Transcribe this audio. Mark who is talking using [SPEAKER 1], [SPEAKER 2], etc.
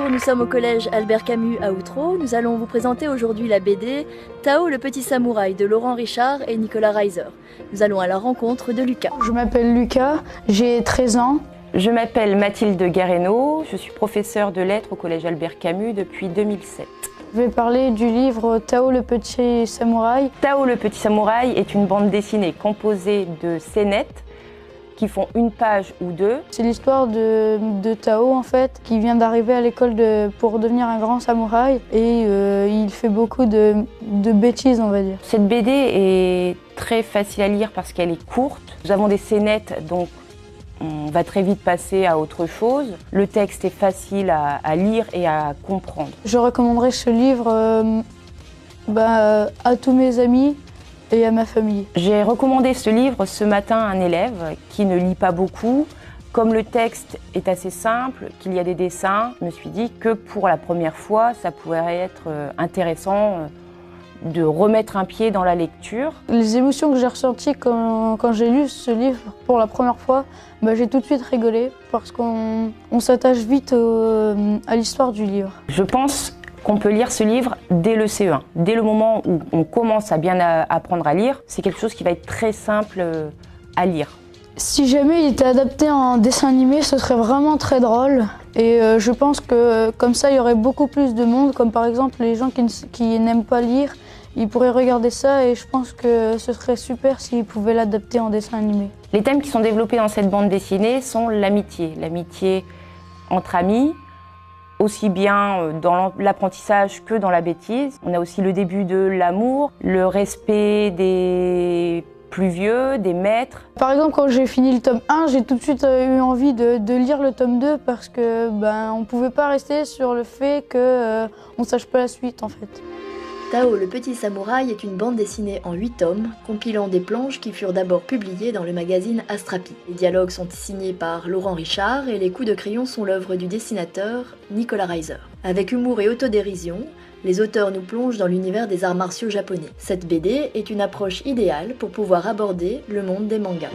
[SPEAKER 1] Bonjour, nous sommes au collège Albert Camus à Outreau. Nous allons vous présenter aujourd'hui la BD Tao le petit samouraï de Laurent Richard et Nicolas Reiser. Nous allons à la rencontre de Lucas.
[SPEAKER 2] Je m'appelle Lucas, j'ai 13 ans.
[SPEAKER 3] Je m'appelle Mathilde Guéréno, je suis professeure de lettres au collège Albert Camus depuis 2007.
[SPEAKER 2] Je vais parler du livre Tao le petit samouraï.
[SPEAKER 3] Tao le petit samouraï est une bande dessinée composée de scénettes qui font une page ou deux.
[SPEAKER 2] C'est l'histoire de Tao en fait, qui vient d'arriver à l'école pour devenir un grand samouraï et il fait beaucoup de bêtises, on va dire.
[SPEAKER 3] Cette BD est très facile à lire parce qu'elle est courte. Nous avons des scénettes, donc on va très vite passer à autre chose. Le texte est facile à lire et à comprendre.
[SPEAKER 2] Je recommanderais ce livre à tous mes amis et à ma famille.
[SPEAKER 3] J'ai recommandé ce livre ce matin à un élève qui ne lit pas beaucoup. Comme le texte est assez simple, qu'il y a des dessins, je me suis dit que pour la première fois, ça pourrait être intéressant de remettre un pied dans la lecture.
[SPEAKER 2] Les émotions que j'ai ressenties quand j'ai lu ce livre pour la première fois, j'ai tout de suite rigolé parce qu'on s'attache vite à l'histoire du livre.
[SPEAKER 3] Je pense qu'on peut lire ce livre dès le CE1. Dès le moment où on commence à bien apprendre à lire, c'est quelque chose qui va être très simple à lire.
[SPEAKER 2] Si jamais il était adapté en dessin animé, ce serait vraiment très drôle. Et je pense que comme ça, il y aurait beaucoup plus de monde, comme par exemple les gens qui n'aiment pas lire, ils pourraient regarder ça et je pense que ce serait super s'ils pouvaient l'adapter en dessin animé.
[SPEAKER 3] Les thèmes qui sont développés dans cette bande dessinée sont l'amitié entre amis, aussi bien dans l'apprentissage que dans la bêtise. On a aussi le début de l'amour, le respect des plus vieux, des maîtres.
[SPEAKER 2] Par exemple, quand j'ai fini le tome 1, j'ai tout de suite eu envie de lire le tome 2 parce que on ne pouvait pas rester sur le fait qu'on ne sache pas la suite en fait.
[SPEAKER 1] Tao le petit samouraï est une bande dessinée en 8 tomes, compilant des planches qui furent d'abord publiées dans le magazine Astrapi. Les dialogues sont signés par Laurent Richard et les coups de crayon sont l'œuvre du dessinateur Nicolas Reiser. Avec humour et autodérision, les auteurs nous plongent dans l'univers des arts martiaux japonais. Cette BD est une approche idéale pour pouvoir aborder le monde des mangas.